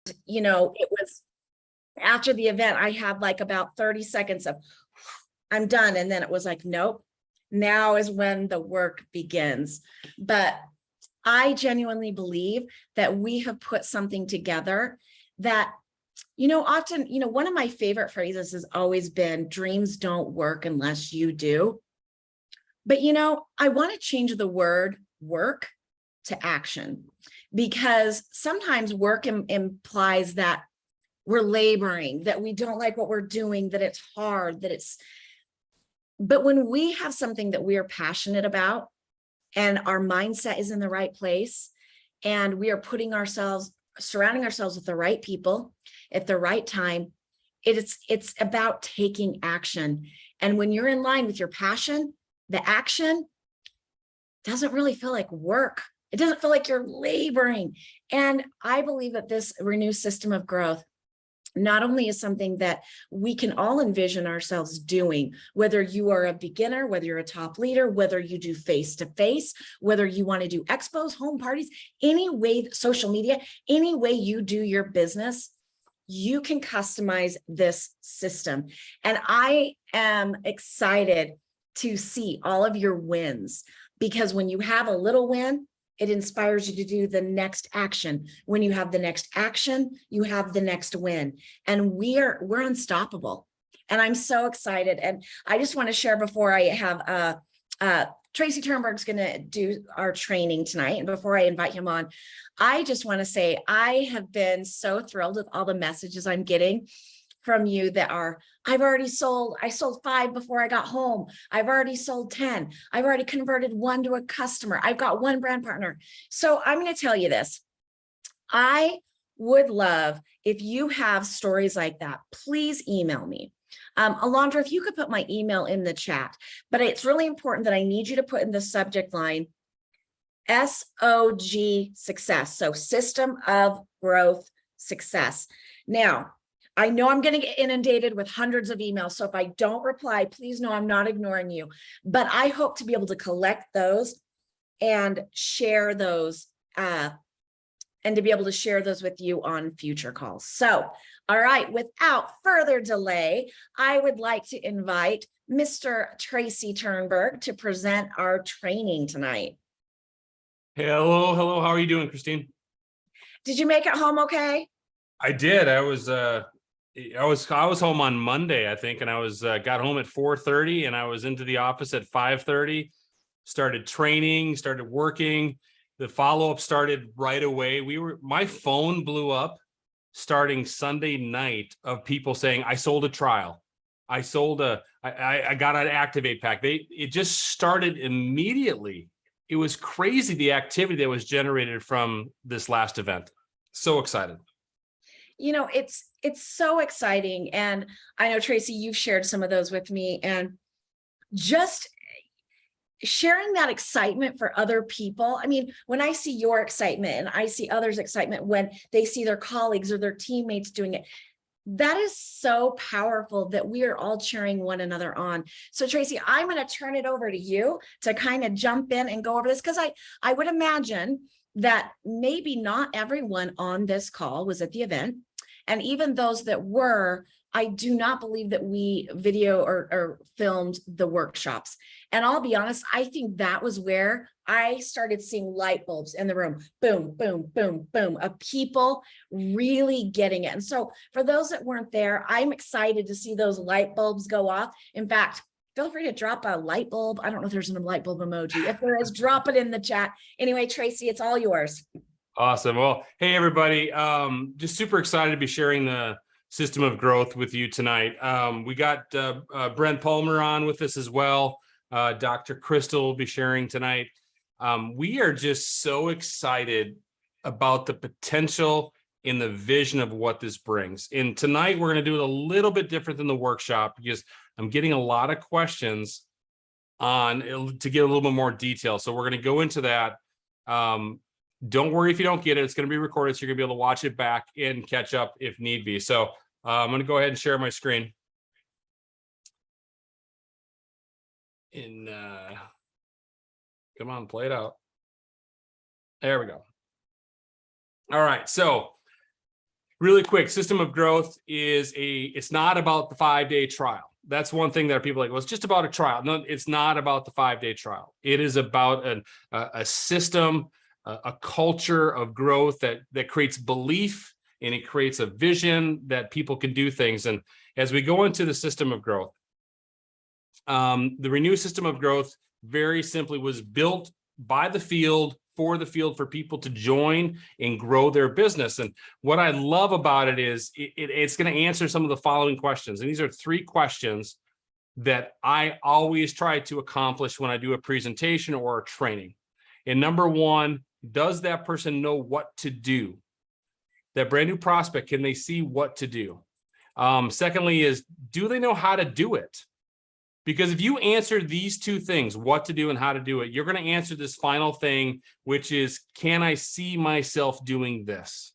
it was after the event, I had like about 30 seconds of I'm done. And then it was like, nope, now is when the work begins. But I genuinely believe that we have put something together that, often, one of my favorite phrases has always been dreams don't work unless you do. But, I want to change the word work to action, because sometimes work implies that we're laboring, that we don't like what we're doing, that it's hard, but when we have something that we are passionate about and our mindset is in the right place and we are surrounding ourselves with the right people at the right time, it's about taking action. And when you're in line with your passion, the action doesn't really feel like work. It doesn't feel like you're laboring. And I believe that this Renew system of growth not only is something that we can all envision ourselves doing, whether you are a beginner, whether you're a top leader, whether you do face-to-face, whether you want to do expos, home parties, any way, social media, any way you do your business, you can customize this system. And I am excited to see all of your wins, because when you have a little win, it inspires you to do the next action. When you have the next action, you have the next win. And we're unstoppable. And I'm so excited. And I just want to share before I have Tracy Ternberg's going to do our training tonight. And before I invite him on, I just want to say I have been so thrilled with all the messages I'm getting from you that are, I sold 5 before I got home. I've already sold 10. I've already converted 1 to a customer. I've got 1 brand partner. So I'm going to tell you this. I would love if you have stories like that, please email me. Alondra, if you could put my email in the chat, but it's really important that I need you to put in the subject line, SOG success. So system of growth success. Now, I know I'm going to get inundated with hundreds of emails. So if I don't reply, please know I'm not ignoring you, but I hope to be able to collect those and share those and to be able to share those with you on future calls. So, all right, without further delay, I would like to invite Mr. Tracy Ternberg to present our training tonight. Hello. How are you doing, Kristine? Did you make it home okay? I did. I was home on Monday, I think, and I got home at 4:30, and I was into the office at 5:30. Started training, started working. The follow-up started right away. My phone blew up starting Sunday night of people saying, I sold a trial. I got an Activate pack. It just started immediately. It was crazy, the activity that was generated from this last event. So excited. It's so exciting. And I know, Tracy, you've shared some of those with me, and just sharing that excitement for other people. I mean, when I see your excitement and I see others' excitement when they see their colleagues or their teammates doing it, that is so powerful that we are all cheering one another on. So Tracy, I'm going to turn it over to you to kind of jump in and go over this, because I would imagine that maybe not everyone on this call was at the event. And even those that were, I do not believe that we video or filmed the workshops. And I'll be honest, I think that was where I started seeing light bulbs in the room. Boom, boom, boom, boom, of people really getting it. And so for those that weren't there, I'm excited to see those light bulbs go off. In fact, feel free to drop a light bulb. I don't know if there's a light bulb emoji. If there is, drop it in the chat. Anyway, Tracy, it's all yours. Awesome. Well, hey, everybody. Just super excited to be sharing the system of growth with you tonight. We got Brent Palmer on with us as well. Dr. Kristal will be sharing tonight. We are just so excited about the potential in the vision of what this brings. And tonight we're going to do it a little bit different than the workshop, because I'm getting a lot of questions to get a little bit more detail. So we're going to go into that. Don't worry if you don't get it. It's going to be recorded, so you're going to be able to watch it back and catch up if need be. So I'm going to go ahead and share my screen. And come on, play it out. There we go. All right. So really quick, system of growth it's not about the 5-day trial. That's one thing that people are like, well, it's just about a trial. No, it's not about the 5-day trial. It is about a system, a culture of growth that creates belief, and it creates a vision that people can do things. And as we go into the system of growth, the Renew system of growth very simply was built by the field, for people to join and grow their business. And what I love about it is it's going to answer some of the following questions. And these are 3 questions that I always try to accomplish when I do a presentation or a training. And number 1, does that person know what to do? That brand new prospect, can they see what to do? Secondly is, do they know how to do it? Because if you answer these 2 things, what to do and how to do it, you're going to answer this final thing, which is, can I see myself doing this?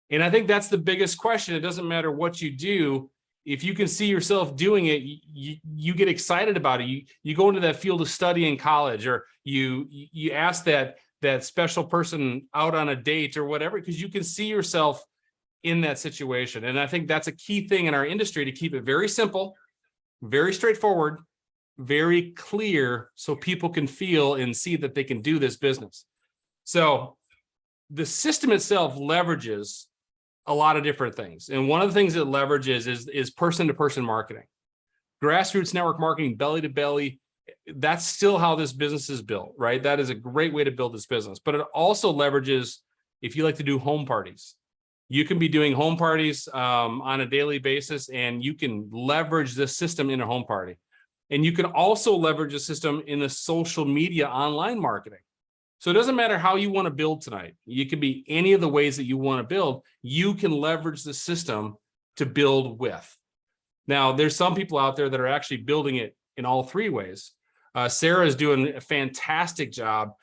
And I think that's the biggest question. It doesn't matter what you do. If you can see yourself doing it, you get excited about it. You go into that field of study in college, or you ask that special person out on a date or whatever, because you can see yourself in that situation. And I think that's a key thing in our industry, to keep it very simple, very straightforward, very clear, so people can feel and see that they can do this business. So the system itself leverages a lot of different things. And one of the things it leverages is person-to-person marketing, grassroots network marketing, belly to belly. That's still how this business is built, right? That is a great way to build this business. But it also leverages, if you like to do home parties, you can be doing home parties on a daily basis, and you can leverage this system in a home party. And you can also leverage a system in the social media online marketing. So it doesn't matter how you want to build tonight. You can be any of the ways that you want to build. You can leverage the system to build with. Now, there's some people out there that are actually building it in all 3 ways. Sarah is doing a fantastic job.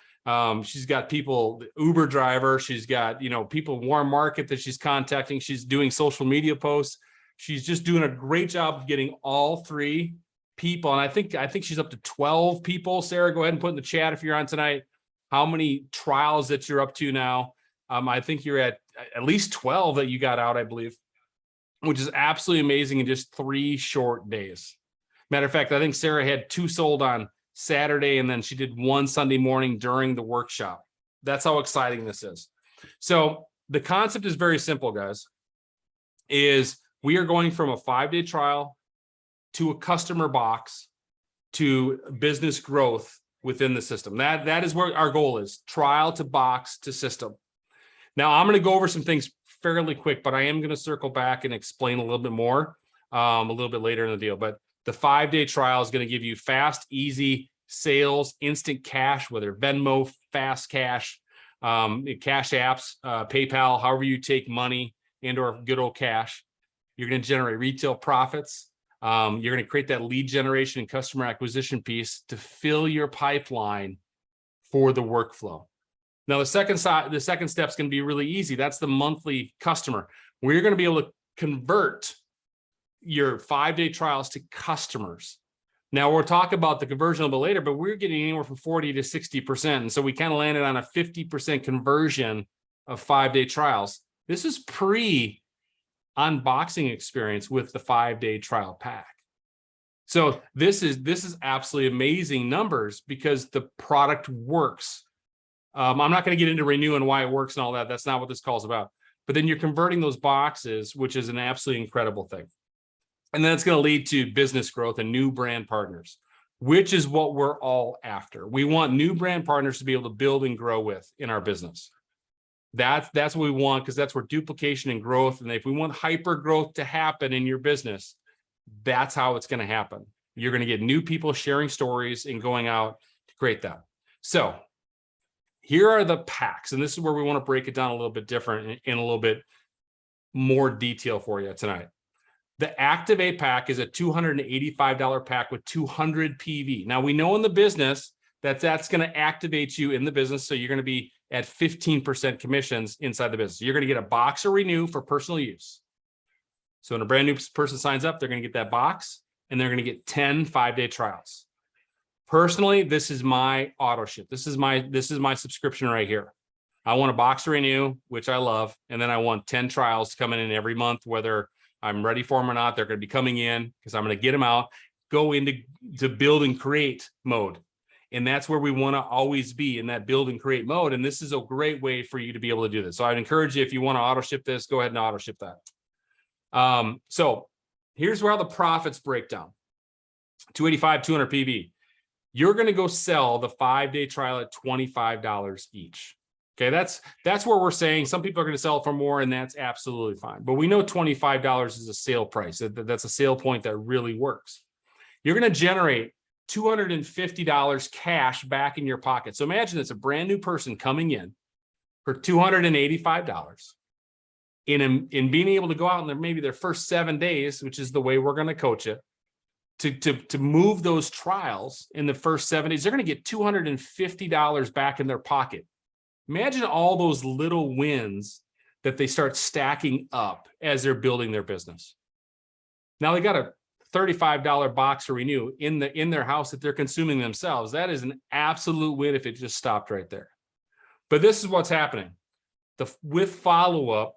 She's got people, the Uber driver. She's got, people warm market that she's contacting. She's doing social media posts. She's just doing a great job of getting all 3 people. And I think she's up to 12 people. Sarah, go ahead and put in the chat if you're on tonight how many trials that you're up to now. I think you're at least 12 that you got out, I believe, which is absolutely amazing in just 3 short days. Matter of fact, I think Sarah had 2 sold on Saturday, and then she did 1 Sunday morning during the workshop. That's how exciting this is. So the concept is very simple, guys, is we are going from a 5-day trial to a customer box to business growth within the system. That is where our goal is, trial to box to system. Now, I'm going to go over some things fairly quick, but I am going to circle back and explain a little bit more a little bit later in the deal. But the 5-day trial is going to give you fast, easy sales, instant cash, whether Venmo, Fast Cash, cash apps, PayPal, however you take money and or good old cash. You're going to generate retail profits. You're going to create that lead generation and customer acquisition piece to fill your pipeline for the workflow. Now, the second step is going to be really easy. That's the monthly customer. We're going to be able to convert your 5-day trials to customers. Now, we'll talk about the conversion a little bit later, but we're getting anywhere from 40 to 60%. And so we kind of landed on a 50% conversion of 5-day trials. This is pre-unboxing experience with the 5-day trial pack. So this is absolutely amazing numbers because the product works. I'm not going to get into Renew and why it works and all that. That's not what this call is about. But then you're converting those boxes, which is an absolutely incredible thing. And then it's going to lead to business growth and new brand partners, which is what we're all after. We want new brand partners to be able to build and grow with in our business. That's what we want, because that's where duplication and growth. And if we want hyper growth to happen in your business, that's how it's going to happen. You're going to get new people sharing stories and going out to create that. So here are the packs. And this is where we want to break it down a little bit different in a little bit more detail for you tonight. The Activate pack is a $285 pack with 200 PV. Now, we know in the business that's going to activate you in the business. So you're going to be at 15% commissions inside the business. You're going to get a box or Renew for personal use. So when a brand new person signs up, they're going to get that box and they're going to get 10 5-day trials. Personally, this is my auto ship. This is my subscription right here. I want a box to renew, which I love. And then I want 10 trials coming in every month, whether I'm ready for them or not. They're going to be coming in because I'm going to get them out, go into build and create mode. And that's where we want to always be, in that build and create mode. And this is a great way for you to be able to do this. So I'd encourage you, if you want to auto ship this, go ahead and auto ship that. So here's where the profits break down. 285, 200 PV. You're going to go sell the 5-day trial at $25 each. Okay, that's where we're saying some people are going to sell it for more, and that's absolutely fine. But we know $25 is a sale price. That's a sale point that really works. You're going to generate $250 cash back in your pocket. So imagine it's a brand new person coming in for $285 in being able to go out in maybe their first 7 days, which is the way we're going to coach it, to move those trials in the first 7 days. They're going to get $250 back in their pocket. Imagine all those little wins that they start stacking up as they're building their business. Now they got a $35 box to renew in their house that they're consuming themselves. That is an absolute win if it just stopped right there. But this is what's happening. With follow-up,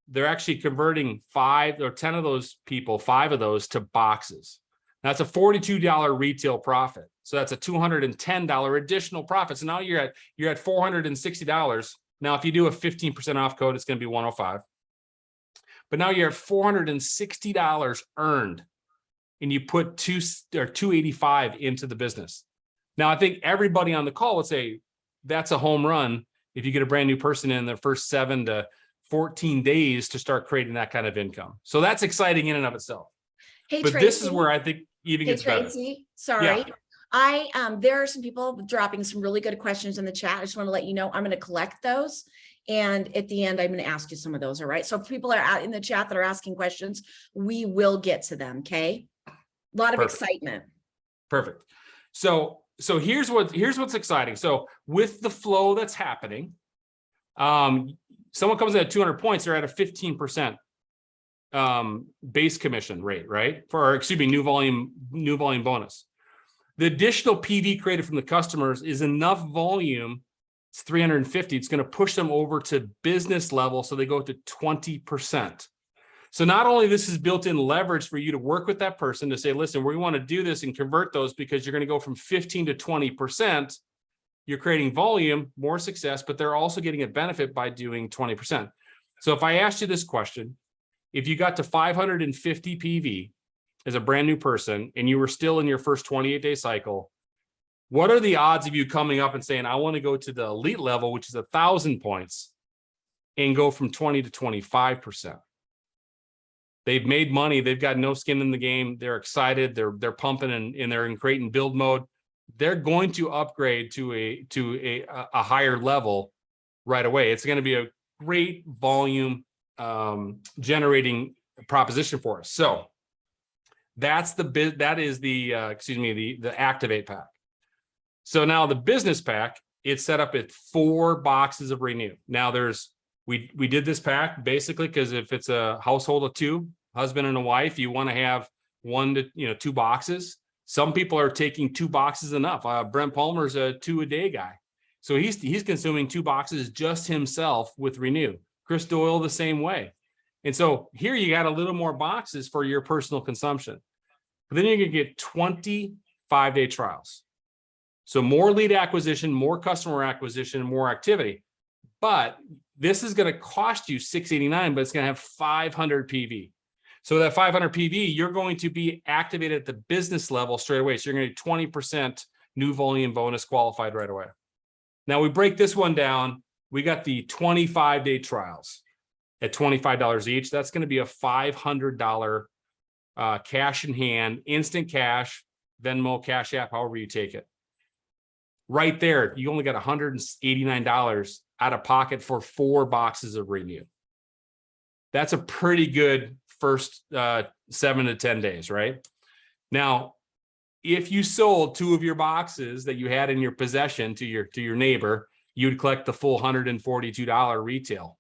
they're actually converting 5 or 10 of those people, 5 of those, to boxes. That's a $42 retail profit. So that's a $210 additional profit. So now you're at $460. Now, if you do a 15% off code, it's going to be $105. But now you're at $460 earned, and you put $285 into the business. Now, I think everybody on the call would say that's a home run if you get a brand new person in their first 7 to 14 days to start creating that kind of income. So that's exciting in and of itself. Hey, but Tracy. This is where I think even gets better. Tracy, sorry. Yeah. There are some people dropping some really good questions in the chat. I just want to let you know I'm going to collect those. And at the end, I'm going to ask you some of those. All right. So if people are out in the chat that are asking questions, we will get to them. Okay. A lot of excitement. Perfect. So here's what's exciting. So with the flow that's happening, someone comes in at 200 points, they're at a 15% base commission rate, right? New volume bonus. The additional PV created from the customers is enough volume. It's 350. It's going to push them over to business level, so they go to 20%. So not only this is built-in leverage for you to work with that person to say, listen, we want to do this and convert those because you're going to go from 15 to 20%. You're creating volume, more success, but they're also getting a benefit by doing 20%. So if I asked you this question, if you got to 550 PV as a brand new person and you were still in your first 28-day cycle, what are the odds of you coming up and saying, I want to go to the elite level, which is 1,000 points, and go from 20 to 25%? They've made money. They've got no skin in the game. They're excited. They're pumping and they're in create and build mode. They're going to upgrade to a higher level right away. It's going to be a great volume generating proposition for us. So that is the Activate pack. So now the business pack, it's set up at 4 boxes of Renew. Now we did this pack basically because if it's a household of 2, husband and a wife, you want to have 1 to 2 boxes. Some people are taking 2 boxes enough. Brent Palmer's a 2-a-day guy, so he's consuming 2 boxes just himself with Renew. Kristal the same way. And so here you got a little more boxes for your personal consumption. But then you're going to get 25-day trials. So more lead acquisition, more customer acquisition, more activity. But this is going to cost you $689, but it's going to have 500 PV. So that 500 PV, you're going to be activated at the business level straight away. So you're going to get 20% new volume bonus qualified right away. Now we break this one down. We got the 25-day trials at $25 each. That's going to be a $500 cash in hand, instant cash, Venmo, Cash App, however you take it. Right there, you only got $189 out of pocket for 4 boxes of Renew. That's a pretty good first 7 to 10 days, right? Now, if you sold 2 of your boxes that you had in your possession to your neighbor, you'd collect the full $142 retail.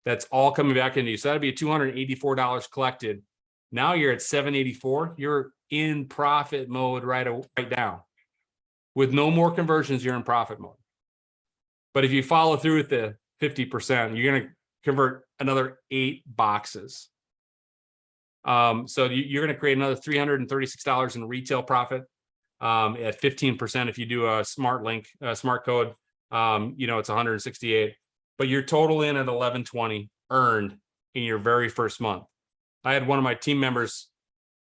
That's all coming back into you. So that'd be $284 collected. Now you're at $784. You're in profit mode right now. With no more conversions, you're in profit mode. But if you follow through with the 50%, you're going to convert another 8 boxes. So you're going to create another $336 in retail profit at 15%. If you do a smart link, smart code, it's 168, but you're total in at 1120 earned in your very first month. I had one of my team members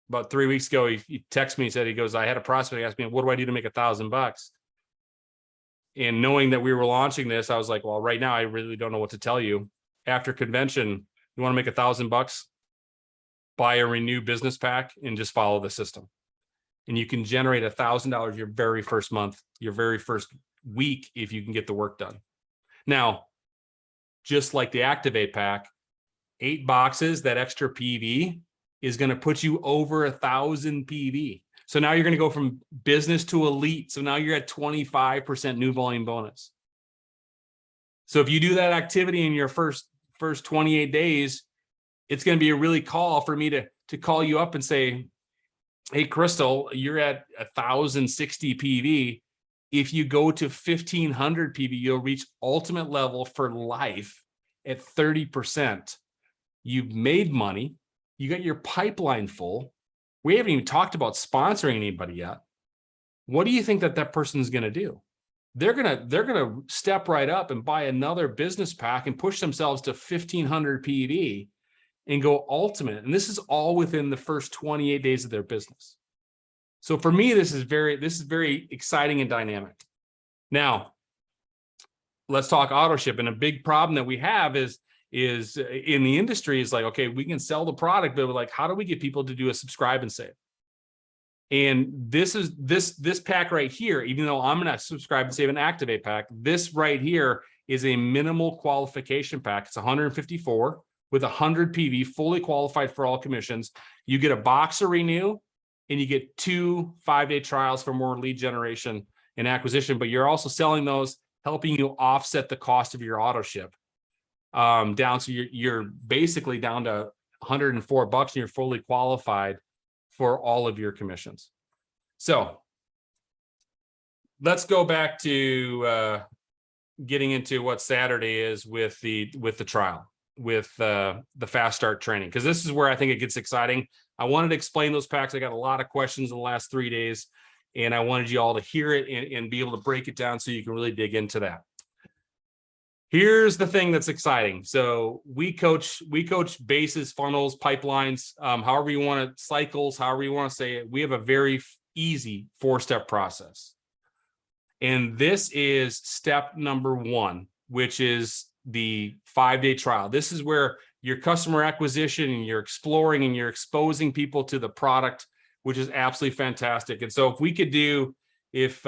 about 3 weeks ago. He texted me, he goes, I had a prospect ask me, what do I do to make $1,000? And knowing that we were launching this, I was like, well, right now, I really don't know what to tell you. After convention, you want to make $1,000? Buy a Renew business pack and just follow the system. And you can generate $1,000 your very first month, your very first week, if you can get the work done. Now, just like the Activate pack, 8 boxes, that extra PV is going to put you over 1,000 PV. So now you're going to go from business to elite. So now you're at 25% new volume bonus. So if you do that activity in your first 28 days, it's going to be a really call for me to call you up and say, hey, Kristal, you're at 1,060 PV. If you go to 1,500 PV, you'll reach ultimate level for life at 30%. You've made money. You got your pipeline full. We haven't even talked about sponsoring anybody yet. What do you think that person's going to do? They're going to step right up and buy another business pack and push themselves to 1,500 PV and go ultimate. And this is all within the first 28 days of their business. So for me, this is very exciting and dynamic. Now, let's talk auto ship. And a big problem that we have is in the industry is like, okay, we can sell the product, but we're like, how do we get people to do a subscribe and save? And this pack right here, even though I'm going to subscribe and save an Activate pack, this right here is a minimal qualification pack. It's 154 with 100 PV, fully qualified for all commissions. You get a box of Renew and you get 2 5-day trials for more lead generation and acquisition, but you're also selling those, helping you offset the cost of your auto ship. Down, so you're basically down to $104 and you're fully qualified for all of your commissions. So let's go back to getting into what Saturday is with the trial, with the fast start training, because this is where I think it gets exciting. I wanted to explain those packs. I got a lot of questions in the last 3 days, and I wanted you all to hear it and be able to break it down so you can really dig into that. Here's the thing that's exciting. So we coach bases, funnels, pipelines, however you want to, cycles, however you want to say it. We have a very easy 4-step process. And this is step number 1, which is the 5-day trial. This is where your customer acquisition and you're exploring and you're exposing people to the product, which is absolutely fantastic. And so if we could do, if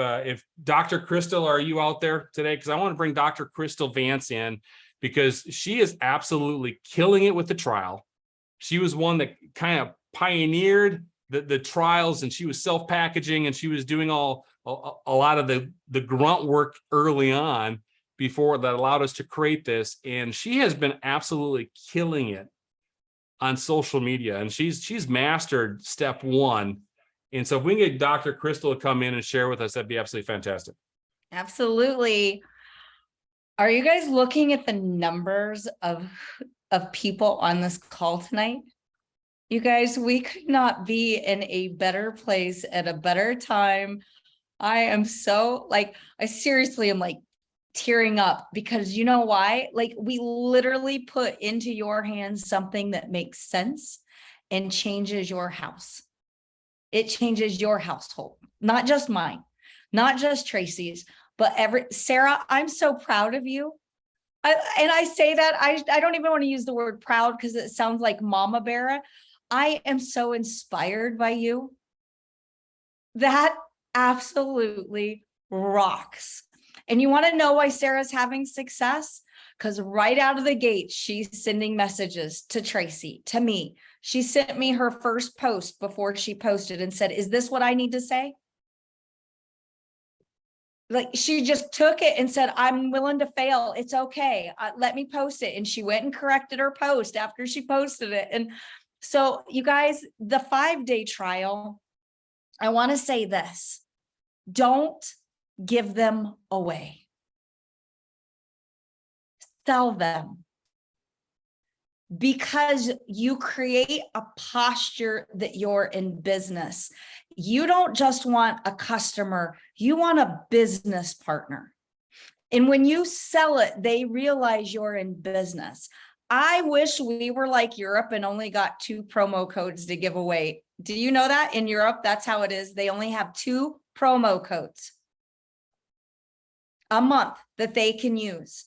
Dr. Kristal, are you out there today? Because I want to bring Dr. Kristal Vance in, because she is absolutely killing it with the trial. She was one that kind of pioneered the trials, and she was self-packaging and she was doing a lot of the grunt work early on before that allowed us to create this. And she has been absolutely killing it on social media, and she's mastered step 1. And so if we can get Dr. Kristal to come in and share with us, that'd be absolutely fantastic. Absolutely. Are you guys looking at the numbers of people on this call tonight? You guys, we could not be in a better place at a better time. I am so I seriously am tearing up, because you know why? We literally put into your hands something that makes sense and changes your house. It changes your household, not just mine, not just Tracy's, but Sarah, I'm so proud of you. I say that, I don't even want to use the word proud because it sounds like mama bear. I am so inspired by you. That absolutely rocks. And you want to know why Sarah's having success? Because right out of the gate, she's sending messages to Tracy, to me. She sent me her first post before she posted and said, is this what I need to say? She just took it and said, I'm willing to fail. It's okay. Let me post it. And she went and corrected her post after she posted it. And so you guys, the 5-day trial, I want to say this, don't give them away. sell them. Because you create a posture that you're in business. You don't just want a customer, you want a business partner. And when you sell it, they realize you're in business. I wish we were like Europe and only got 2 promo codes to give away. Do you know that in Europe, that's how it is? They only have 2 promo codes a month that they can use.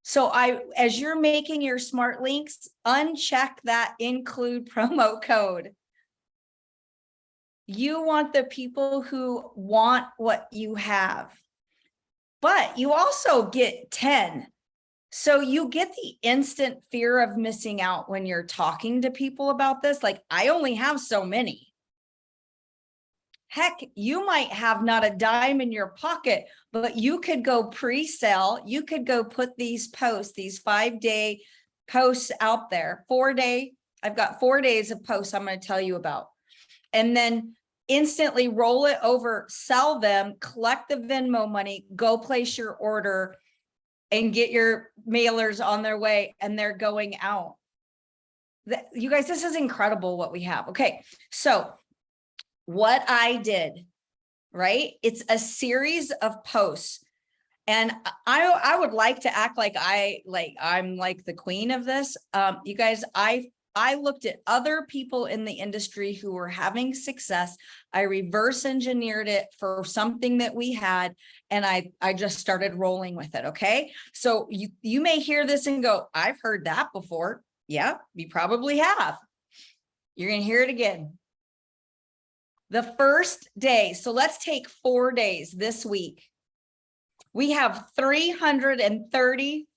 So as you're making your smart links, uncheck that include promo code. You want the people who want what you have, but you also get 10. So you get the instant fear of missing out when you're talking to people about this. Like, I only have so many. Heck, you might have not a dime in your pocket, but you could go pre-sale. You could go put these posts, these 5-day posts out there, 4-day. I've got 4 days of posts I'm going to tell you about. And then instantly roll it over, sell them, collect the Venmo money, go place your order and get your mailers on their way, and they're going out. You guys, this is incredible what we have. Okay, so what I did, right? It's a series of posts. And I would like to act like I'm like the queen of this. You guys, I looked at other people in the industry who were having success. I reverse engineered it for something that we had, and I just started rolling with it. Okay. So you may hear this and go, I've heard that before. Yeah, you probably have. You're going to hear it again. The first day. So let's take 4 days this week. We have 333.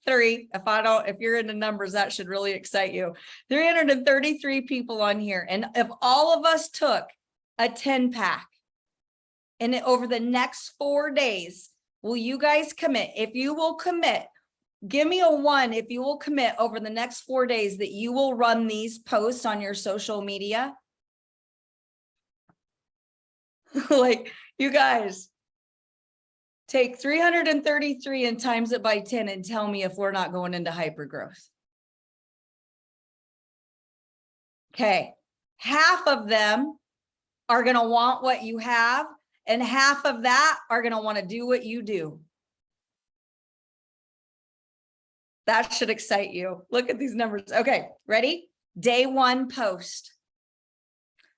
If you're into numbers, that should really excite you. 333 people on here. And if all of us took a 10-pack and over the next 4 days, will you guys commit? If you will commit, give me a 1 if you will commit over the next 4 days that you will run these posts on your social media. Like, you guys, take 333 and times it by 10 and tell me if we're not going into hypergrowth. Okay, half of them are going to want what you have, and half of that are going to want to do what you do. That should excite you. Look at these numbers. Okay, ready? Day 1 post,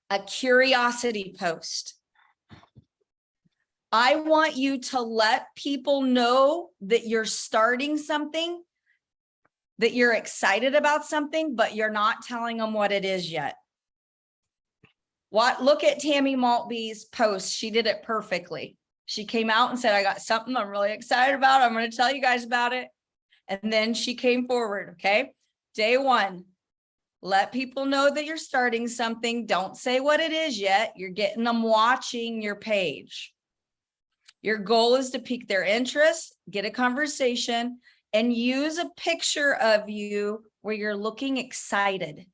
a curiosity post. I want you to let people know that you're starting something, that you're excited about something, but you're not telling them what it is yet. Look at Tammy Maltby's post. She did it perfectly. She came out and said, I got something I'm really excited about. I'm going to tell you guys about it. And then she came forward. Okay. Day 1, let people know that you're starting something. Don't say what it is yet. You're getting them watching your page. Your goal is to pique their interest, get a conversation, and use a picture of you where you're looking excited.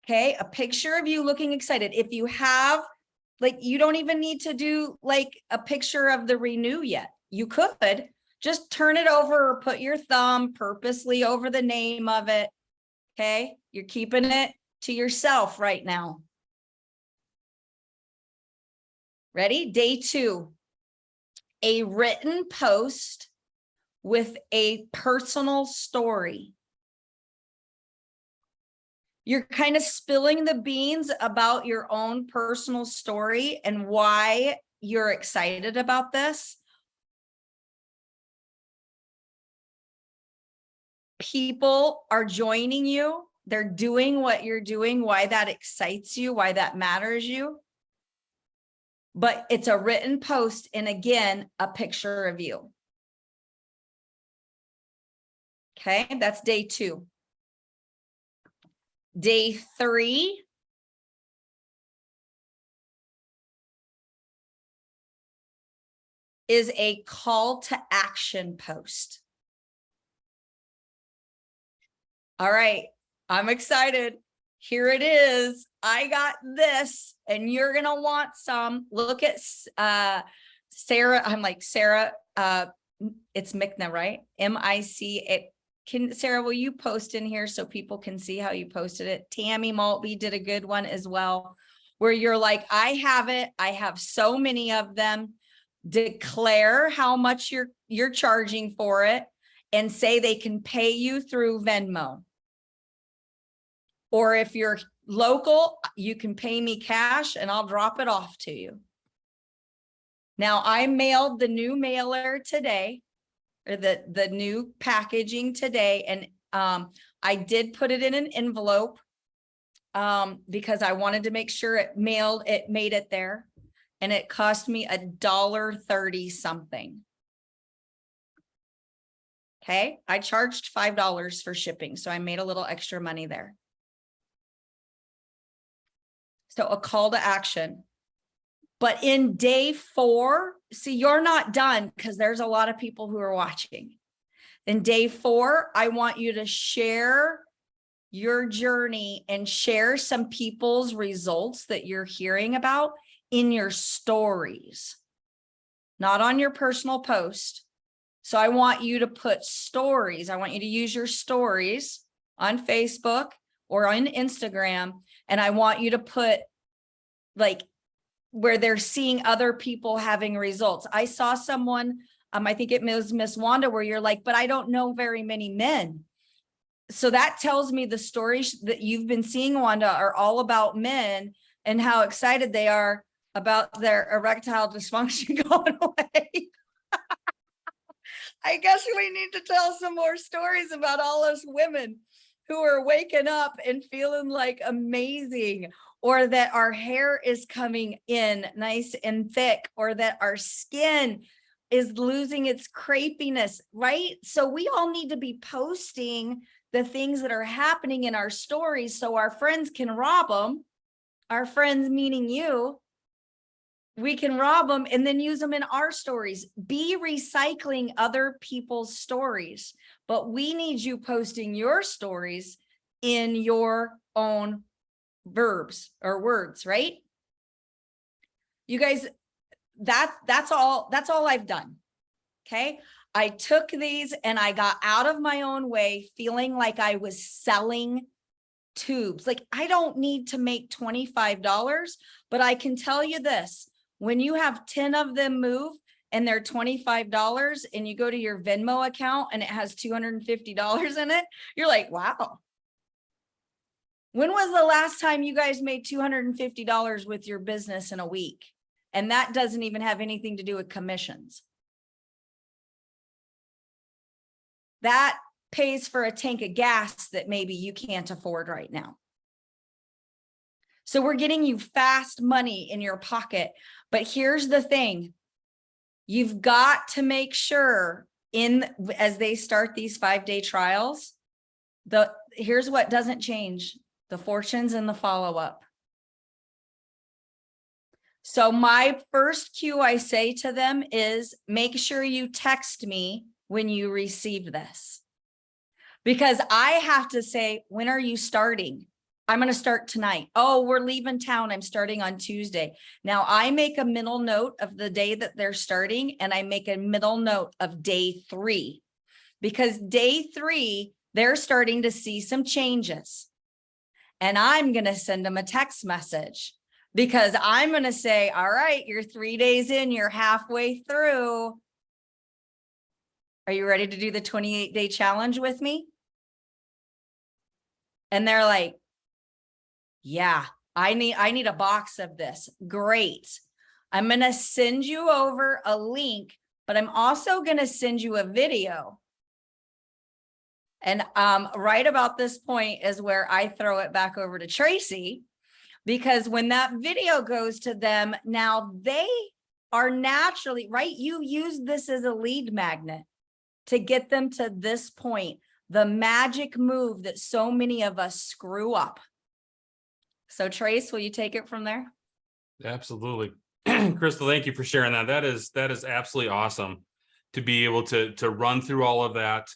Okay, a picture of you looking excited. If you have, like, you don't even need to do like a picture of the renew yet. You could just turn it over or put your thumb purposely over the name of it. Okay, you're keeping it to yourself right now. Ready? Day 2, a written post with a personal story. You're kind of spilling the beans about your own personal story and why you're excited about this. People are joining you. They're doing what you're doing, why that excites you, why that matters you. But it's a written post, and again, a picture of you. Okay, that's day 2. Day 3. Is a call to action post. All right, I'm excited. Here it is. I got this, and you're going to want some. Look at Sarah. I'm like, Sarah, it's Mickna, right? M-I-C. Sarah, will you post in here so people can see how you posted it? Tammy Maltby did a good one as well, where you're like, I have it. I have so many of them. Declare how much you're charging for it and say they can pay you through Venmo. Or if you're local, you can pay me cash and I'll drop it off to you. Now, I mailed the new mailer today, or the new packaging today, and I did put it in an envelope because I wanted to make sure it made it there, and it cost me $1.30 something. Okay, I charged $5 for shipping, so I made a little extra money there. So a call to action. But in day 4, see, you're not done because there's a lot of people who are watching. In day 4, I want you to share your journey and share some people's results that you're hearing about in your stories, not on your personal post. So I want you to put stories. I want you to use your stories on Facebook or on Instagram. And I want you to put like where they're seeing other people having results. I saw someone, I think it was Miss Wanda, where you're like, but I don't know very many men. So that tells me the stories that you've been seeing, Wanda, are all about men and how excited they are about their erectile dysfunction going away. I guess we need to tell some more stories about all us women who are waking up and feeling like amazing, or that our hair is coming in nice and thick, or that our skin is losing its crepiness, right? So we all need to be posting the things that are happening in our stories so our friends can rob them. Our friends, meaning you, we can rob them and then use them in our stories. Be recycling other people's stories, but we need you posting your stories in your own verbs or words, right? You guys, that's all I've done. Okay. I took these and I got out of my own way feeling like I was selling tubes. Like, I don't need to make $25, but I can tell you this, when you have 10 of them move and they're $25 and you go to your Venmo account and it has $250 in it, you're like, wow. When was the last time you guys made $250 with your business in a week? And that doesn't even have anything to do with commissions. That pays for a tank of gas that maybe you can't afford right now. So we're getting you fast money in your pocket. But here's the thing. You've got to make sure as they start these 5-day trials, here's what doesn't change: the fortunes and the follow-up. So my first cue I say to them is, make sure you text me when you receive this. Because I have to say, when are you starting? I'm going to start tonight. Oh, we're leaving town. I'm starting on Tuesday. Now I make a mental note of the day that they're starting, and I make a mental note of day 3, because day 3, they're starting to see some changes. And I'm going to send them a text message, because I'm going to say, all right, you're 3 days in, you're halfway through. Are you ready to do the 28-day challenge with me? And they're like, yeah, I need a box of this. Great. I'm going to send you over a link, but I'm also going to send you a video. And right about this point is where I throw it back over to Tracy, because when that video goes to them, now they are naturally, right? You use this as a lead magnet to get them to this point, the magic move that so many of us screw up. So Trace, will you take it from there? Absolutely. Kristal, thank you for sharing that. That is absolutely awesome to be able to run through all of that.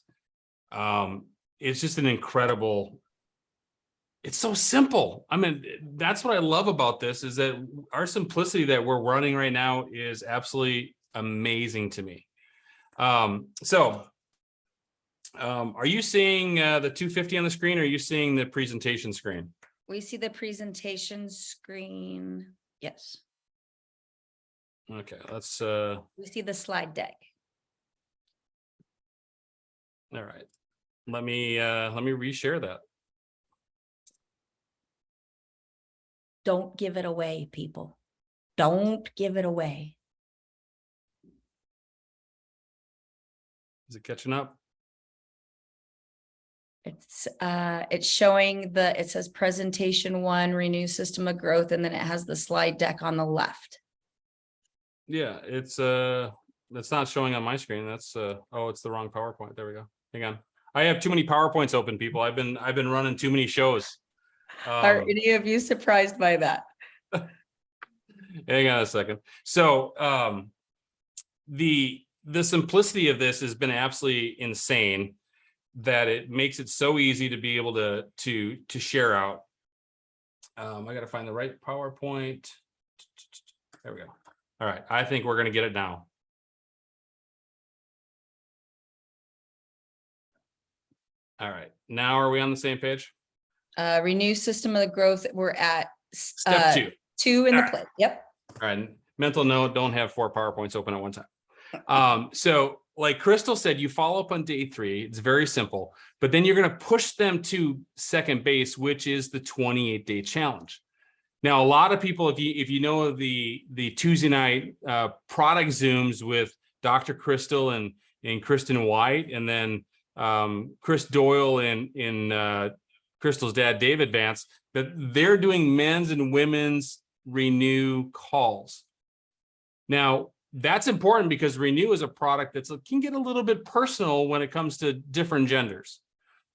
It's just an incredible, it's so simple. I mean, that's what I love about this, is that our simplicity that we're running right now is absolutely amazing to me. Are you seeing the 250 on the screen, or are you seeing the presentation screen? We see the presentation screen. Yes, Okay, let's we see the slide deck. all right. Let me reshare that. Don't give it away, people. Don't give it away. Is it catching up? It's showing it says presentation 1, renew system of growth, and then it has the slide deck on the left. Yeah, it's not showing on my screen. That's oh, it's the wrong PowerPoint. There we go. Hang on. I have too many PowerPoints open, people. I've been running too many shows. Are any of you surprised by that? Hang on a second. So the simplicity of this has been absolutely insane, that it makes it so easy to be able to share out. I got to find the right PowerPoint. There we go. All right. I think we're going to get it now. All right. Now, are we on the same page? Renew system of the growth. We're at Step 2. 2 in the play. Yep. All right. Mental note, don't have 4 PowerPoints open at one time. So like Kristal said, you follow up on day 3. It's very simple, but then you're going to push them to second base, which is the 28-day challenge. Now, a lot of people, if you know the Tuesday night product Zooms with Dr. Kristal and Kristen White, and then Chris Doyle and Kristal's dad, David Vance, that they're doing men's and women's Renew calls. Now, that's important because Renew is a product that can get a little bit personal when it comes to different genders.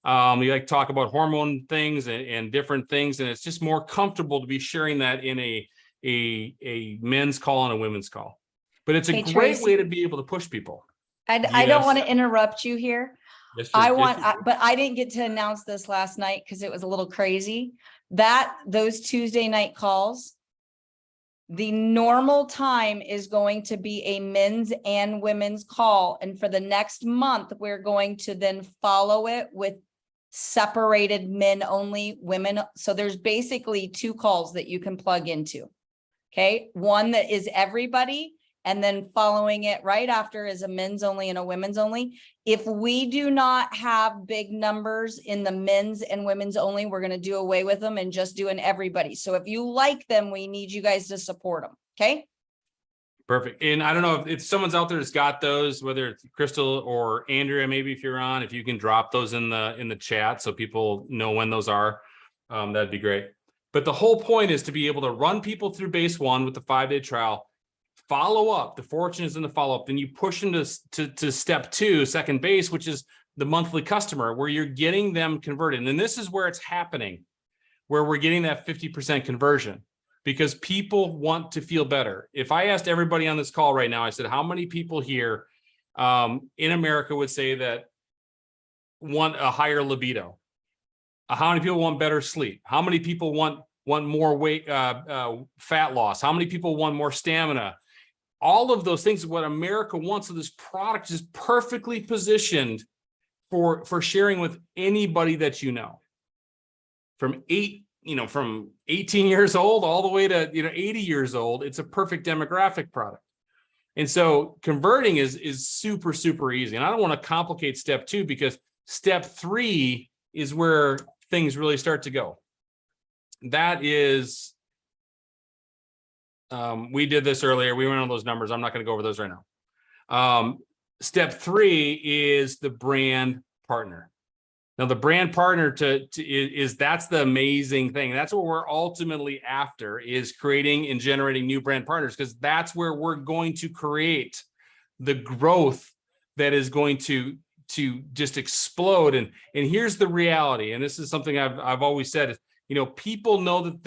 We like to talk about hormone things and different things, and it's just more comfortable to be sharing that in a men's call and a women's call. But it's a Hey, great Tracy. way to be able to push people. I don't want to interrupt you here. Yes, But I didn't get to announce this last night because it was a little crazy. Those Tuesday night calls, the normal time is going to be a men's and women's call. And for the next month, we're going to then follow it with separated men only, women. So there's basically 2 calls that you can plug into. Okay. One that is everybody, and then following it right after is a men's only and a women's only. If we do not have big numbers in the men's and women's only, we're going to do away with them and just do an everybody. So if you like them, we need you guys to support them. Okay. Perfect. And I don't know if someone's out there that's got those, whether it's Kristal or Andrea, maybe if you're on, if you can drop those in the chat so people know when those are, that'd be great. But the whole point is to be able to run people through base 1 with the 5-day trial, follow up. The fortune is in the follow up. Then you push them to step 2, second base, which is the monthly customer, where you're getting them converted. And this is where it's happening, where we're getting that 50% conversion, because people want to feel better. If I asked everybody on this call right now, I said, how many people here in America would say that want a higher libido? How many people want better sleep? How many people want more weight, fat loss? How many people want more stamina? All of those things are what America wants. So this product is perfectly positioned for sharing with anybody that you know. From 18 years old all the way to 80 years old, it's a perfect demographic product. And so converting is super, super easy. And I don't want to complicate step 2, because step 3 is where things really start to go. That is, we did this earlier. We went on those numbers. I'm not going to go over those right now. Step 3 is the brand partner. Now, the brand partner that's the amazing thing. That's what we're ultimately after, is creating and generating new brand partners, because that's where we're going to create the growth that is going to just explode. And here's the reality. And this is something I've always said is, people know that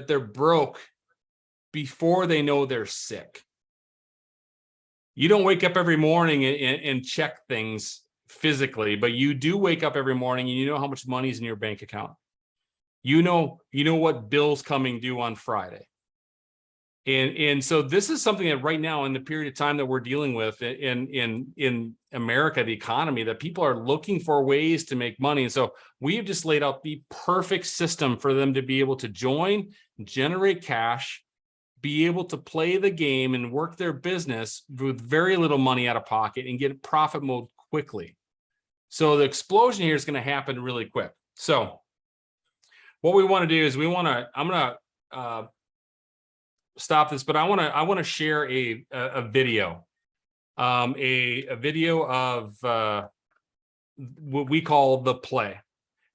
they're broke before they know they're sick. You don't wake up every morning and check things physically, but you do wake up every morning and you know how much money is in your bank account. You know what bills coming due on Friday. And so this is something that right now in the period of time that we're dealing with in America, the economy, that people are looking for ways to make money. And so we have just laid out the perfect system for them to be able to join, generate cash, be able to play the game and work their business with very little money out of pocket and get profit mode quickly. So the explosion here is going to happen really quick. So what we want to do is I'm going to stop this, but I want to share a video, a video of what we call the play.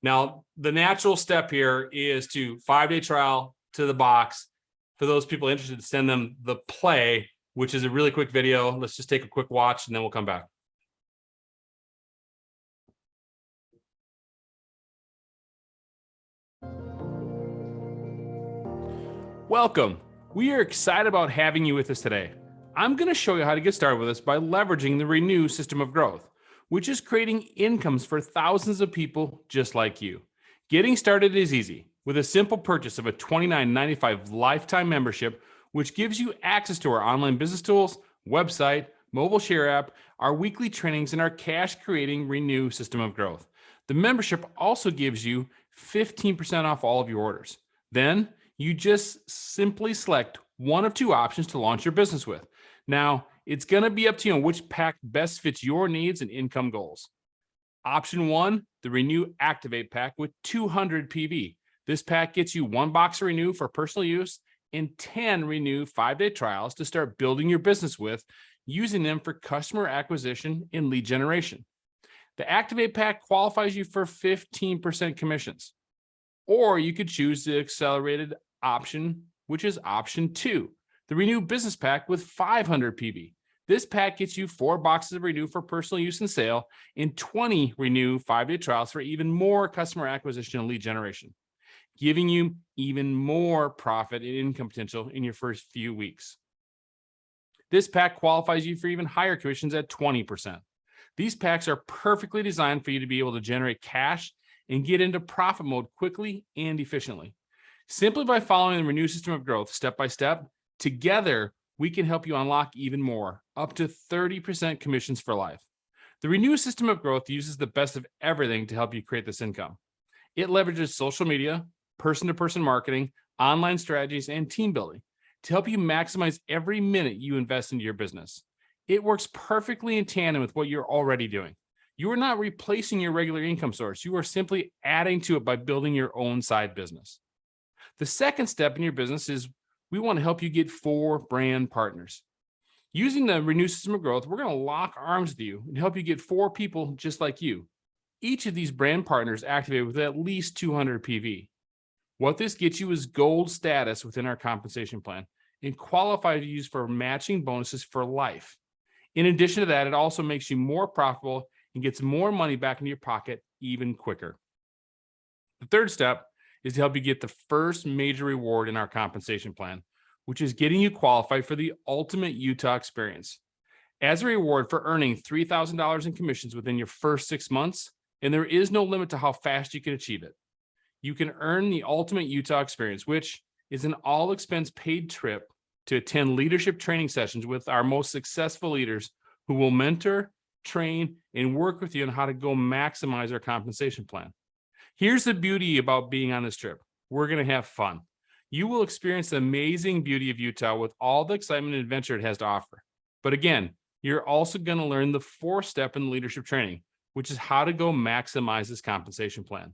Now, the natural step here is to 5-day trial to the box. For those people interested, send them the play, which is a really quick video. Let's just take a quick watch and then we'll come back. Welcome. We are excited about having you with us today. I'm going to show you how to get started with us by leveraging the Renew system of growth, which is creating incomes for thousands of people just like you. Getting started is easy with a simple purchase of a $29.95 lifetime membership, which gives you access to our online business tools, website, mobile share app, our weekly trainings, and our cash creating Renew system of growth. The membership also gives you 15% off all of your orders. Then you just simply select one of two options to launch your business with. Now, it's going to be up to you on which pack best fits your needs and income goals. Option 1, the Renew Activate pack with 200 PV. This pack gets you 1 box of Renew for personal use and 10 Renew 5-day trials to start building your business with, using them for customer acquisition and lead generation. The Activate pack qualifies you for 15% commissions. Or you could choose the accelerated option, which is option 2, the Renew Business Pack with 500 PV. This pack gets you 4 boxes of Renew for personal use and sale and 20 Renew 5-day trials for even more customer acquisition and lead generation, giving you even more profit and income potential in your first few weeks. This pack qualifies you for even higher commissions at 20%. These packs are perfectly designed for you to be able to generate cash and get into profit mode quickly and efficiently. Simply by following the Renew system of growth step by step, together we can help you unlock even more, up to 30% commissions for life. The Renew system of growth uses the best of everything to help you create this income. It leverages social media, person-to-person marketing, online strategies, and team building to help you maximize every minute you invest into your business. It works perfectly in tandem with what you're already doing. You are not replacing your regular income source. You are simply adding to it by building your own side business. The second step in your business is we want to help you get 4 brand partners. Using the Renew system of growth, we're going to lock arms with you and help you get 4 people just like you. Each of these brand partners activated with at least 200 PV. What this gets you is gold status within our compensation plan and qualify to use for matching bonuses for life. In addition to that, it also makes you more profitable and gets more money back into your pocket even quicker. The third step is to help you get the first major reward in our compensation plan, which is getting you qualified for the ultimate Utah experience. As a reward for earning $3,000 in commissions within your first 6 months, and there is no limit to how fast you can achieve it, you can earn the ultimate Utah experience, which is an all-expense paid trip to attend leadership training sessions with our most successful leaders who will mentor, train, and work with you on how to go maximize our compensation plan. Here's the beauty about being on this trip. We're going to have fun. You will experience the amazing beauty of Utah with all the excitement and adventure it has to offer. But again, you're also going to learn the 4th step in leadership training, which is how to go maximize this compensation plan.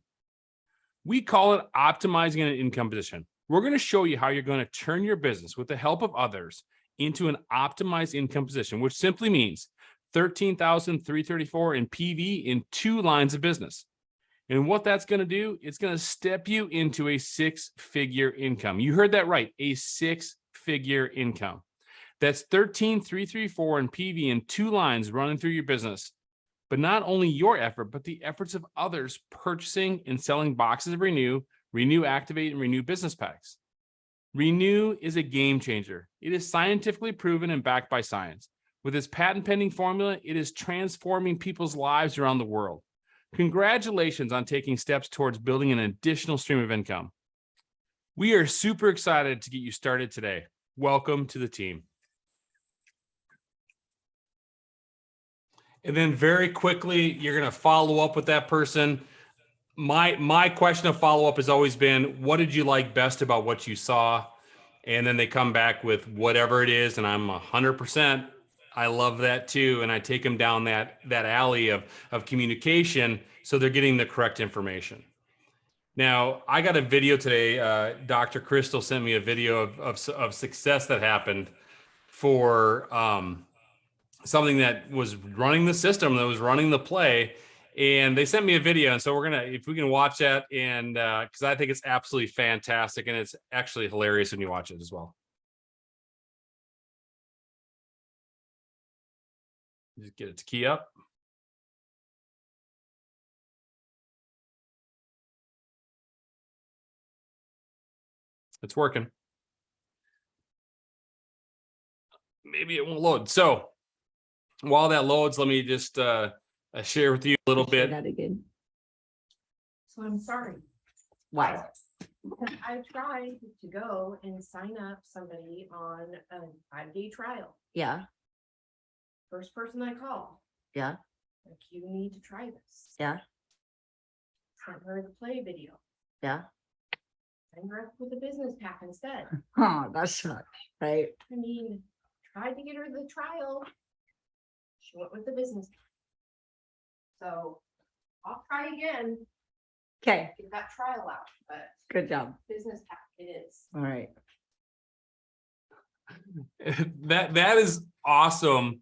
We call it optimizing an income position. We're going to show you how you're going to turn your business with the help of others into an optimized income position, which simply means $13,334 in PV in 2 lines of business. And what that's going to do, it's going to step you into a 6-figure income. You heard that right, a 6-figure income. That's $13,334 in PV in 2 lines running through your business. But not only your effort, but the efforts of others purchasing and selling boxes of Renew, Renew Activate, and Renew Business Packs. Renew is a game changer. It is scientifically proven and backed by science. With its patent pending formula, it is transforming people's lives around the world. Congratulations on taking steps towards building an additional stream of income. We are super excited to get you started today. welcome to the team. And then very quickly, you're going to follow up with that person. My question of follow-up has always been, what did you like best about what you saw? And then they come back with whatever it is, and I'm 100%. I love that too. And I take them down that alley of communication, so they're getting the correct information. Now, I got a video today. Dr. Kristal sent me a video of success that happened for something that was running the system, that was running the play. And they sent me a video. And so we're going to, if we can watch that, and because I think it's absolutely fantastic, and it's actually hilarious when you watch it as well. Just get it to key up. It's working. Maybe it won't load. So while that loads, let me just share with you a little bit. That again. So I'm sorry. Why? Because I tried to go and sign up somebody on a 5-day trial. Yeah, First person I called, yeah, like, you need to try this. yeah, Sent her the play video. yeah. Signed her up with a business pack instead. Oh, that's not right. I mean, tried to get her the trial. She went with the business pack. So I'll try again, Okay, get that trial out, but good job. business pack it is. All right. That is awesome.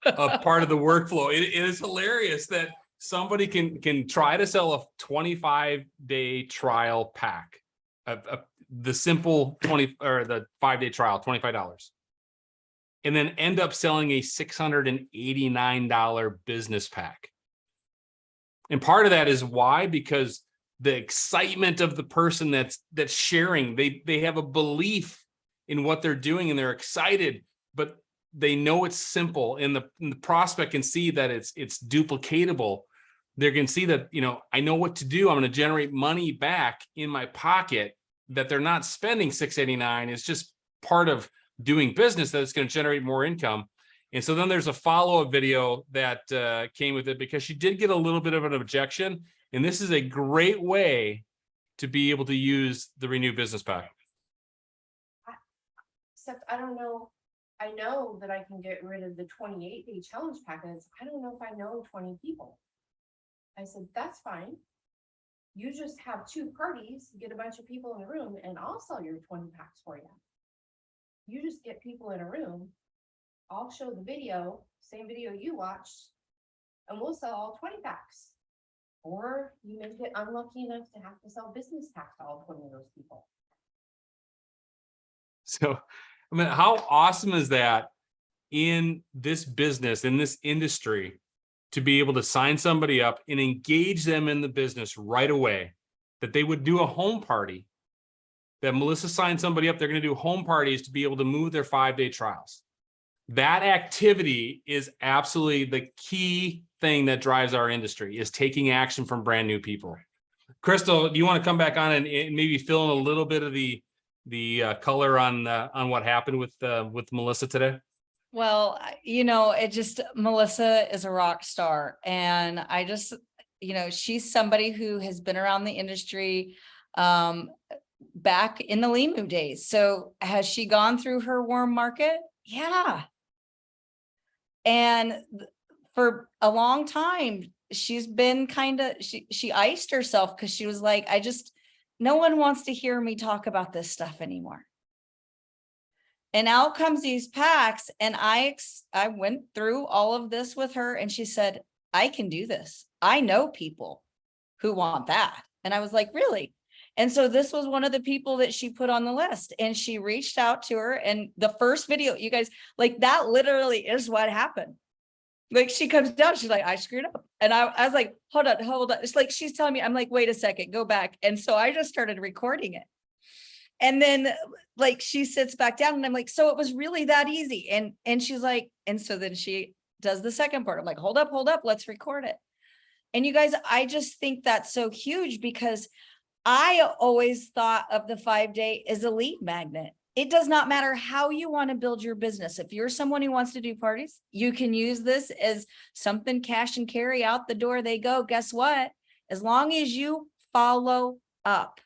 A part of the workflow. It is hilarious that somebody can try to sell a 25-day trial pack, the simple 20 or the 5-day trial, $25, and then end up selling a $689 business pack. And part of that is why? Because the excitement of the person that's sharing, they have a belief in what they're doing and they're excited, but they know it's simple, and the prospect can see that it's duplicatable. They can see that, I know what to do. I'm going to generate money back in my pocket, that they're not spending $689. It's just part of doing business that it's going to generate more income. And so then there's a follow-up video that came with it, because she did get a little bit of an objection. And this is a great way to be able to use the Renew Business Pack. Except I don't know. I know that I can get rid of the 28-day challenge packets. I don't know if I know 20 people. I said, that's fine. You just have 2 parties, get a bunch of people in a room, and I'll sell your 20 packs for you. You just get people in a room. I'll show the video, same video you watched, and we'll sell all 20 packs. Or you may get unlucky enough to have to sell business packs to all 20 of those people. So, I mean, how awesome is that in this business, in this industry, to be able to sign somebody up and engage them in the business right away, that they would do a home party, that Melissa signed somebody up, they're going to do home parties to be able to move their 5-day trials. That activity is absolutely the key thing that drives our industry, is taking action from brand new people. Kristal, do you want to come back on and maybe fill in a little bit of the color on what happened with Melissa today? Well, Melissa is a rock star, and I just, she's somebody who has been around the industry back in the Limu days. So has she gone through her warm market? Yeah. And for a long time, she's been she iced herself, because she was like, no one wants to hear me talk about this stuff anymore. And out comes these packs, and I went through all of this with her, and she said, I can do this. I know people who want that. And I was like, really? And so this was one of the people that she put on the list, and she reached out to her. And the first video, you guys, like, that literally is what happened. Like, she comes down, she's like, I screwed up. And I was like, hold on. It's like, she's telling me, I'm like, wait a second, go back. And so I just started recording it. And then, like, she sits back down, and I'm like, so it was really that easy. And she's like, and so then she does the second part. I'm like, hold up, let's record it. And you guys, I just think that's so huge, because I always thought of the 5-day as a lead magnet. It does not matter how you want to build your business. If you're someone who wants to do parties, you can use this as something cash and carry out the door they go. Guess what? As long as you follow up,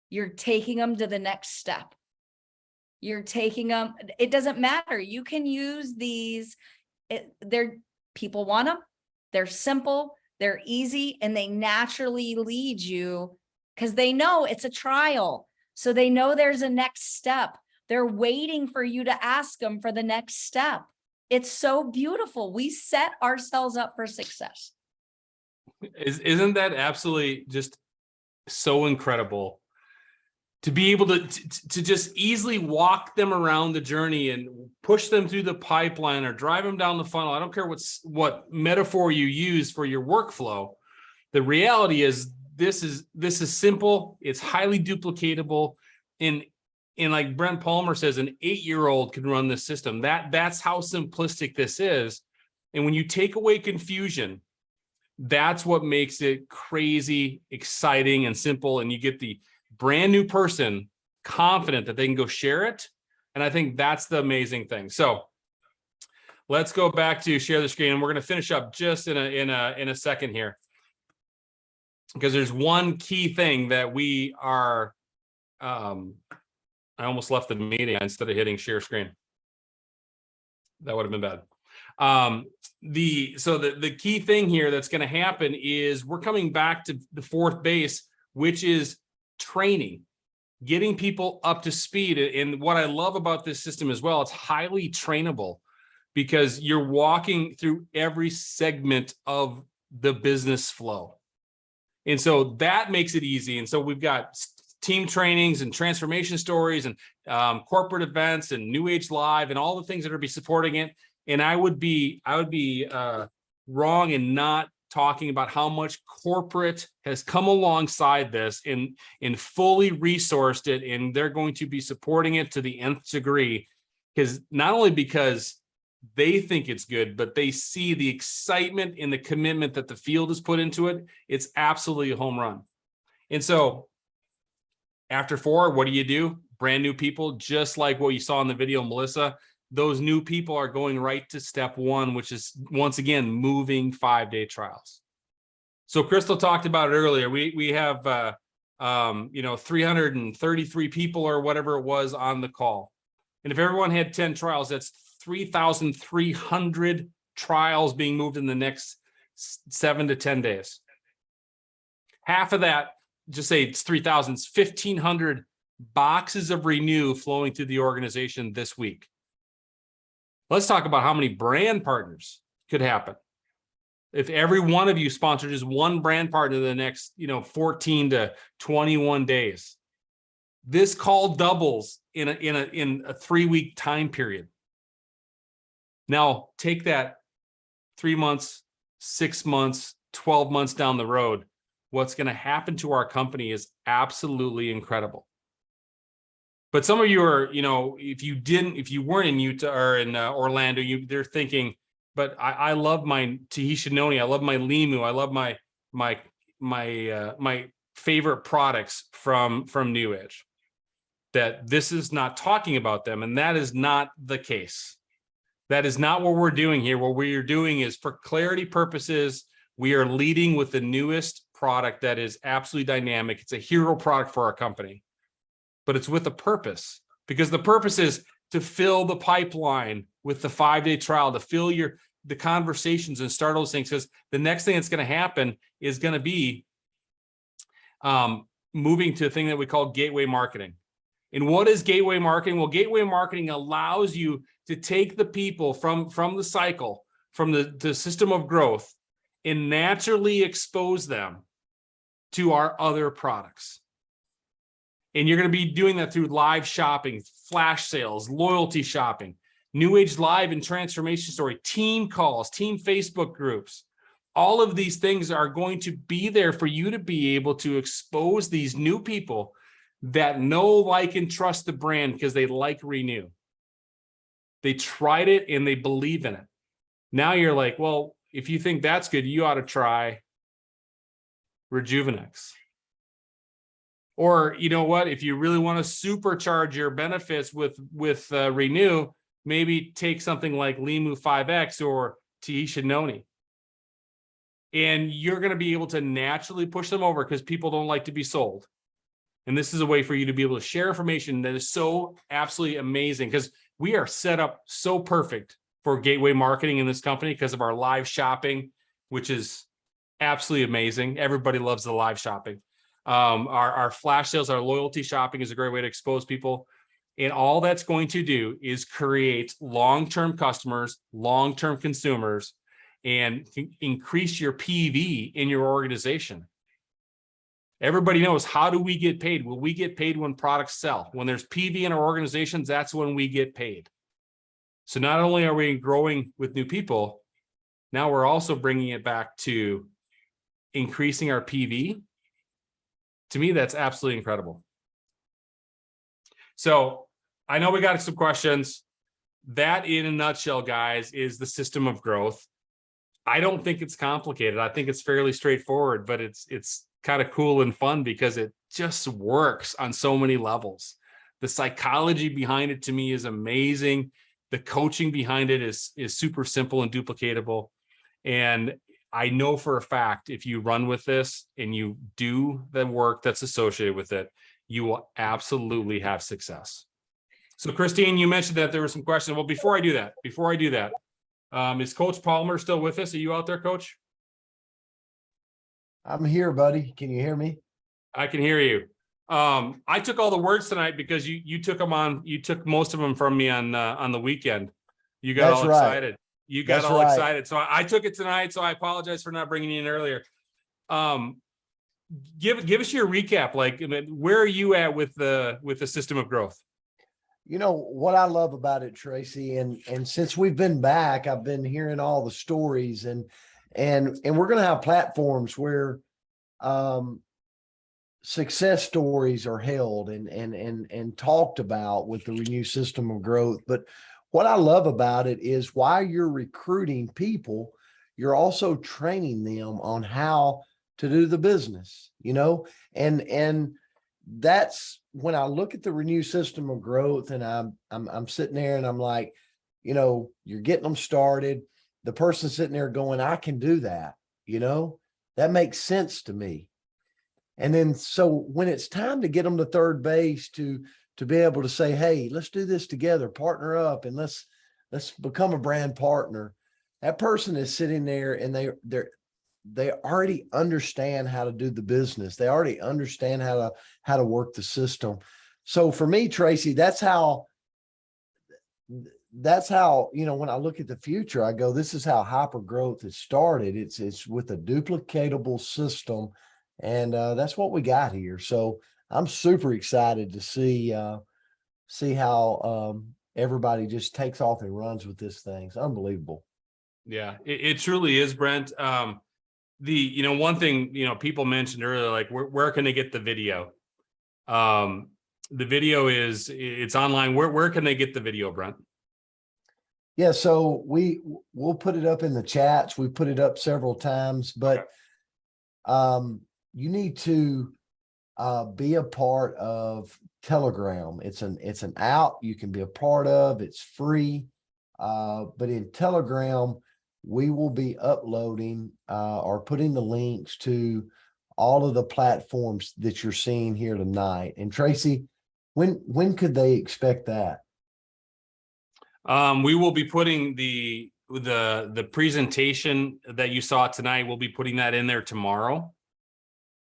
you're taking them to the next step. You're taking them, it doesn't matter. You can use these. People want them. They're simple, they're easy, and they naturally lead you because they know it's a trial. So they know there's a next step. They're waiting for you to ask them for the next step. It's so beautiful. We set ourselves up for success. Isn't that absolutely just so incredible to be able to just easily walk them around the journey and push them through the pipeline or drive them down the funnel? I don't care what metaphor you use for your workflow. The reality is this is simple. It's highly duplicatable. And like Brent Palmer says, an 8-year-old can run this system. That's how simplistic this is. And when you take away confusion, that's what makes it crazy, exciting, and simple. And you get the brand new person confident that they can go share it. And I think that's the amazing thing. So let's go back to share the screen, and we're going to finish up just in a second here, because there's one key thing that we are. I almost left the meeting instead of hitting share screen. That would have been bad. The key thing here that's going to happen is we're coming back to the fourth base, which is training, getting people up to speed. And what I love about this system as well, it's highly trainable because you're walking through every segment of the business flow. And so that makes it easy. And so we've got team trainings and transformation stories and corporate events and New Age Live and all the things that are be supporting it. And I would be wrong in not talking about how much corporate has come alongside this and fully resourced it, and they're going to be supporting it to the nth degree, because not only because they think it's good, but they see the excitement and the commitment that the field has put into it. It's absolutely a home run. And so after 4, what do? Brand new people, just like what you saw in the video, Melissa. Those new people are going right to step 1, which is, once again, moving 5-day trials. So Kristal talked about it earlier. We have 333 people or whatever it was on the call. And if everyone had 10 trials, that's 3,300 trials being moved in the next 7 to 10 days. Half of that, just say it's 3,000, it's 1,500 boxes of renew flowing through the organization this week. Let's talk about how many brand partners could happen. If every one of you sponsored just one brand partner in the next, 14 to 21 days, this call doubles in a 3-week time period. Now take that 3 months, 6 months, 12 months down the road. What's going to happen to our company is absolutely incredible. But some of you are, if you weren't in Utah or in Orlando, they're thinking, but I love my Tahitian noni, I love my limu, I love my favorite products from New Age. That this is not talking about them, and that is not the case. That is not what we're doing here. What we are doing is, for clarity purposes, we are leading with the newest product that is absolutely dynamic. It's a hero product for our company, but it's with a purpose, because the purpose is to fill the pipeline with the 5-day trial, to fill the conversations and start those things. Because the next thing that's going to happen is going to be moving to a thing that we call gateway marketing. And what is gateway marketing? Well, gateway marketing allows you to take the people from the cycle, from the system of growth, and naturally expose them to our other products. And you're going to be doing that through live shopping, flash sales, loyalty shopping, New Age Live and transformation story, team calls, team Facebook groups. All of these things are going to be there for you to be able to expose these new people that know, like, and trust the brand because they like Renew. They tried it and they believe in it. Now you're like, well, if you think that's good, you ought to try Rejuvenex. Or you know what, if you really want to supercharge your benefits with Renew, maybe take something like Limu 5X or Tahisha Noni. And you're going to be able to naturally push them over because people don't like to be sold. And this is a way for you to be able to share information that is so absolutely amazing, because we are set up so perfect for gateway marketing in this company because of our live shopping, which is absolutely amazing. Everybody loves the live shopping. Our flash sales, our loyalty shopping is a great way to expose people. And all that's going to do is create long-term customers, long-term consumers, and increase your PV in your organization. Everybody knows, how do we get paid? Well, we get paid when products sell. When there's PV in our organizations, that's when we get paid. So not only are we growing with new people, now we're also bringing it back to increasing our PV. To me, that's absolutely incredible. So I know we got some questions. That, in a nutshell, guys, is the system of growth. I don't think it's complicated. I think it's fairly straightforward, but it's kind of cool and fun because it just works on so many levels. The psychology behind it, to me, is amazing. The coaching behind it is super simple and duplicatable. And I know for a fact, if you run with this and you do the work that's associated with it, you will absolutely have success. So Kristine, you mentioned that there were some questions. Well, before I do that, is Coach Palmer still with us? Are you out there, Coach? I'm here, buddy. Can you hear me? I can hear you. I took all the words tonight because you took them on. You took most of them from me on the weekend. You got all excited. You got all excited. So I took it tonight. So I apologize for not bringing you in earlier. Give us your recap. Like, where are you at with the system of growth? You know what I love about it, Tracy, and since we've been back, I've been hearing all the stories, and we're going to have platforms where success stories are held and talked about with the Renew system of growth. But what I love about it is, while you're recruiting people, you're also training them on how to do the business, you know, and that's when I look at the Renew system of growth, and I'm sitting there and I'm like, you know, you're getting them started. The person sitting there going, I can do that, you know, that makes sense to me. And then, so when it's time to get them to third base to be able to say, hey, let's do this together, partner up, and let's become a brand partner. That person is sitting there and they already understand how to do the business. They already understand how to work the system. So for me, Tracy, that's how, you know, when I look at the future, I go, this is how hyper growth is started. It's with a duplicatable system. And that's what we got here. So I'm super excited to see how everybody just takes off and runs with this thing. It's unbelievable. Yeah, it truly is, Brent. You know, one thing, you know, people mentioned earlier, like, where can they get the video? The video it's online. Where can they get the video, Brent? Yeah, so we'll put it up in the chats. We put it up several times, but you need to be a part of Telegram. It's an app you can be a part of. It's free. But in Telegram, we will be uploading or putting the links to all of the platforms that you're seeing here tonight. And Tracy, when could they expect that? We will be putting the presentation that you saw tonight. We'll be putting that in there tomorrow.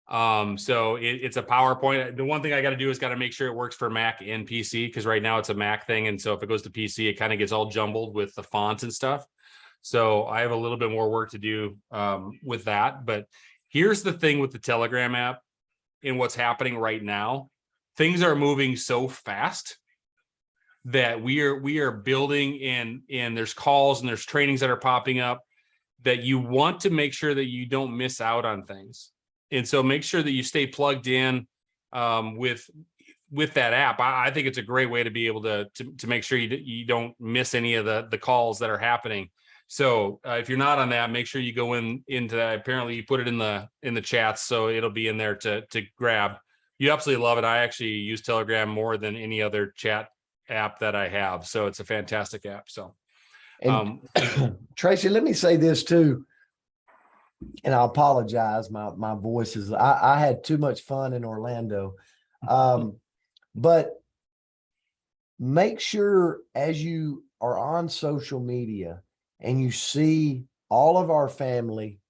So it's a PowerPoint. The one thing I got to do is got to make sure it works for Mac and PC, because right now it's a Mac thing. And so if it goes to PC, it kind of gets all jumbled with the fonts and stuff. So I have a little bit more work to do with that. But here's the thing with the Telegram app and what's happening right now. Things are moving so fast that we are building, and there's calls and there's trainings that are popping up that you want to make sure that you don't miss out on things. And so make sure that you stay plugged in with that app. I think it's a great way to be able to make sure you don't miss any of the calls that are happening. So if you're not on that, make sure you go into that. Apparently you put it in the chats, so it'll be in there to grab. You absolutely love it. I actually use Telegram more than any other chat app that I have. So it's a fantastic app. So, And Tracy, let me say this too. And I apologize, my voice is, I had too much fun in Orlando. But make sure as you are on social media and you see all of our family,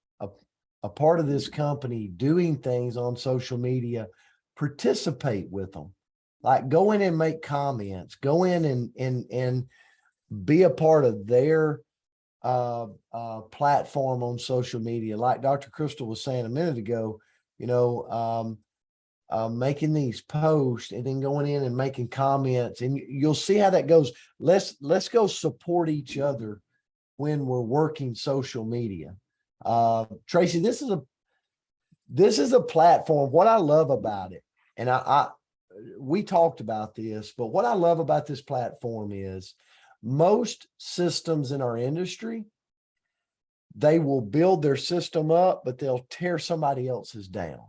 a part of this company doing things on social media, participate with them. Like go in and make comments, go in and be a part of their platform on social media. Like Dr. Kristal was saying a minute ago, you know, making these posts and then going in and making comments, and you'll see how that goes. Let's go support each other when we're working social media. Tracy, this is a platform. What I love about it, and we talked about this, but what I love about this platform is most systems in our industry, they will build their system up, but they'll tear somebody else's down.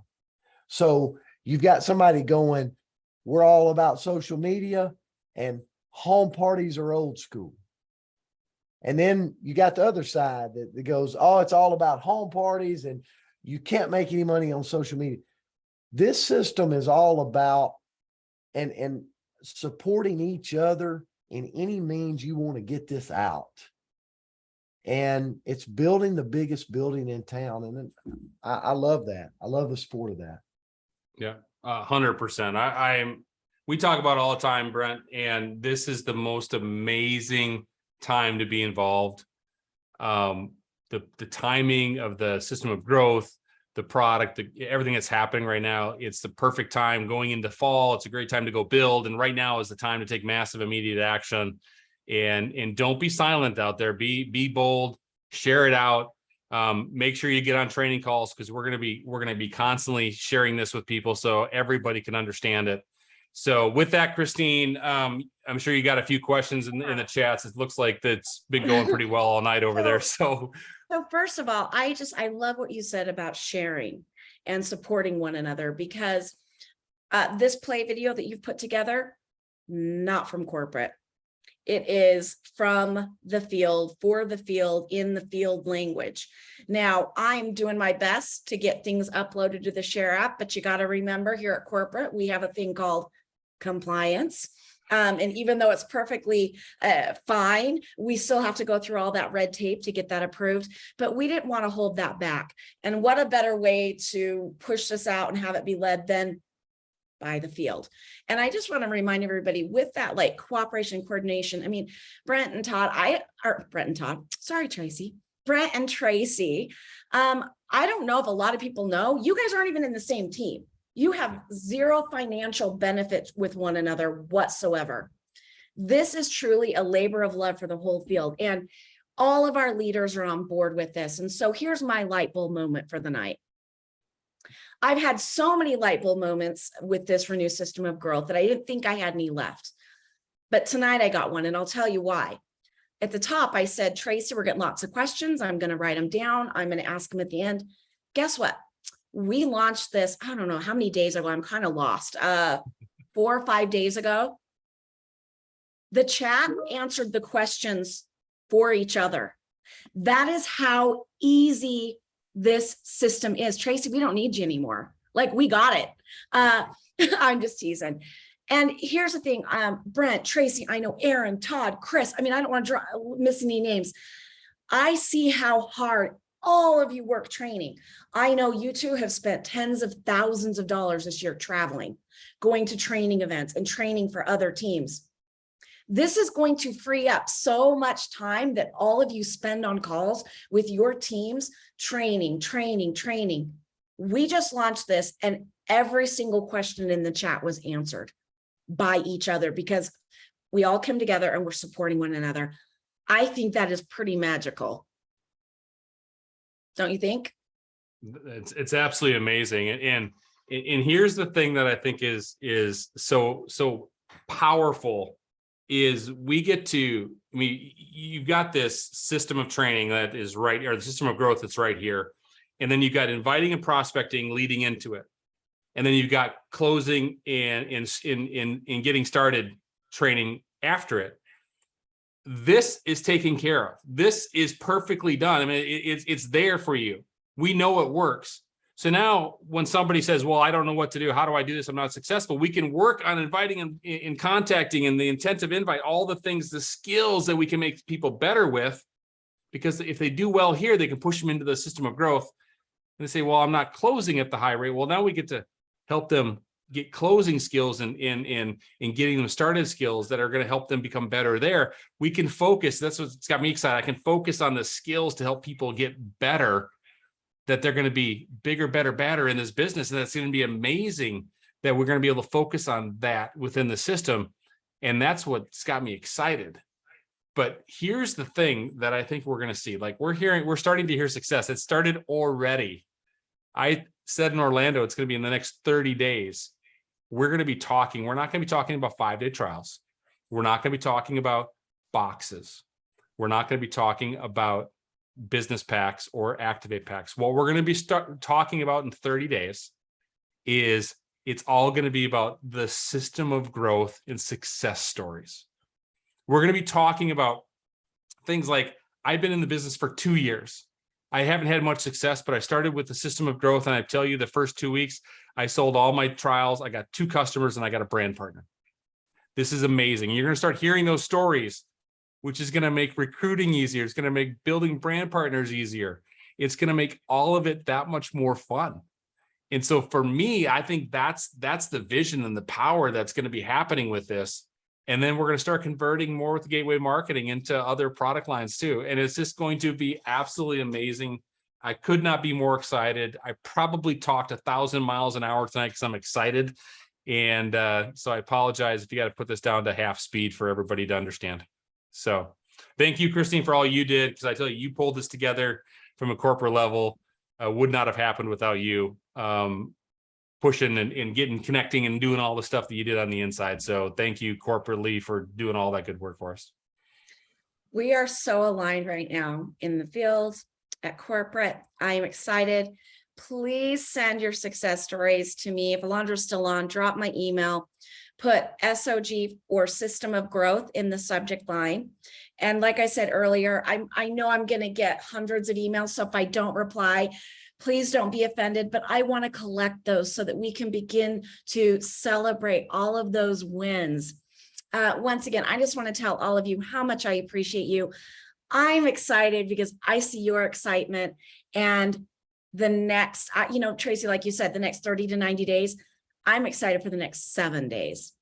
So you've got somebody going, we're all about social media and home parties are old school. And then you got the other side that goes, oh, it's all about home parties and you can't make any money on social media. This system is all about and supporting each other in any means you want to get this out. And it's building the biggest building in town. And then I love that. I love the sport of that. Yeah, 100%. We talk about it all the time, Brent, and this is the most amazing time to be involved. The timing of the system of growth, the product, everything that's happening right now, it's the perfect time going into fall. It's a great time to go build. And right now is the time to take massive immediate action, and don't be silent out there. Be bold, share it out. Make sure you get on training calls, because we're going to be constantly sharing this with people so everybody can understand it. So with that, Kristine, I'm sure you got a few questions in the chats. It looks like that's been going pretty well all night over there. So first of all, I love what you said about sharing and supporting one another, because this play video that you've put together, not from corporate. It is from the field, for the field, in the field language. Now, I'm doing my best to get things uploaded to the Share app, but you got to remember, here at corporate, we have a thing called compliance. And even though it's perfectly fine, we still have to go through all that red tape to get that approved. But we didn't want to hold that back. And what a better way to push this out and have it be led than by the field. And I just want to remind everybody with that, like, cooperation, coordination. I mean, Brent and Tracy. I don't know if a lot of people know, you guys aren't even in the same team. You have zero financial benefit with one another whatsoever. This is truly a labor of love for the whole field. And all of our leaders are on board with this. And so here's my light bulb moment for the night. I've had so many light bulb moments with this renewed system of growth that I didn't think I had any left. But tonight I got one, and I'll tell you why. At the top, I said, Tracy, we're getting lots of questions. I'm going to write them down. I'm going to ask them at the end. Guess what? We launched this, I don't know how many days ago. I'm kind of lost. 4 or 5 days ago. The chat answered the questions for each other. That is how easy this system is. Tracy, we don't need you anymore. Like, we got it. I'm just teasing. And here's the thing, Brent, Tracy, I know Aaron, Todd, Chris. I mean, I don't want to miss any names. I see how hard all of you work training. I know you two have spent tens of thousands of dollars this year traveling, going to training events and training for other teams. This is going to free up so much time that all of you spend on calls with your teams, training. We just launched this, and every single question in the chat was answered by each other, because we all came together and we're supporting one another. I think that is pretty magical. Don't you think? It's absolutely amazing. And here's the thing that I think is so powerful is we get to, I mean, you've got this system of training that is right, or the system of growth that's right here. And then you've got inviting and prospecting leading into it. And then you've got closing and in getting started training after it. This is taken care of. This is perfectly done. I mean, it's there for you. We know it works. So now when somebody says, well, I don't know what to do, how do I do this? I'm not successful. We can work on inviting and contacting and the intent of invite, all the things, the skills that we can make people better with, because if they do well here, they can push them into the system of growth. And they say, well, I'm not closing at the high rate. Well, now we get to help them get closing skills and getting them started skills that are going to help them become better there. We can focus. That's what's got me excited. I can focus on the skills to help people get better, that they're going to be bigger, better in this business. And that's going to be amazing that we're going to be able to focus on that within the system. And that's what's got me excited. But here's the thing that I think we're going to see. Like we're starting to hear success. It started already. I said in Orlando, it's going to be in the next 30 days. We're going to be talking. We're not going to be talking about 5-day trials. We're not going to be talking about boxes. We're not going to be talking about business packs or activate packs. What we're going to be talking about in 30 days is it's all going to be about the system of growth and success stories. We're going to be talking about things like, I've been in the business for 2 years. I haven't had much success, but I started with the system of growth. And I tell you, the first 2 weeks, I sold all my trials. I got 2 customers and I got a brand partner. This is amazing. You're going to start hearing those stories, which is going to make recruiting easier. It's going to make building brand partners easier. It's going to make all of it that much more fun. And so for me, I think that's the vision and the power that's going to be happening with this. And then we're going to start converting more with gateway marketing into other product lines too. And it's just going to be absolutely amazing. I could not be more excited. I probably talked 1,000 miles an hour tonight because I'm excited. And so I apologize if you got to put this down to half speed for everybody to understand. So thank you, Kristine, for all you did. Because I tell you, you pulled this together from a corporate level. Would not have happened without you. Pushing and getting connecting and doing all the stuff that you did on the inside. So thank you corporately for doing all that good work for us. We are so aligned right now in the field, at corporate. I am excited. Please send your success stories to me. If Alondra's still on, drop my email, put SOG or system of growth in the subject line. And like I said earlier, I know I'm going to get hundreds of emails. So if I don't reply, please don't be offended, but I want to collect those so that we can begin to celebrate all of those wins. Once again, I just want to tell all of you how much I appreciate you. I'm excited because I see your excitement, and the next, Tracy, like you said, the next 30 to 90 days, I'm excited for the next 7 days.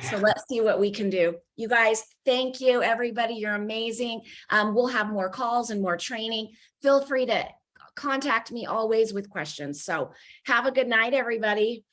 So let's see what we can do. You guys, thank you, everybody. You're amazing. We'll have more calls and more training. Feel free to contact me always with questions. So have a good night, everybody.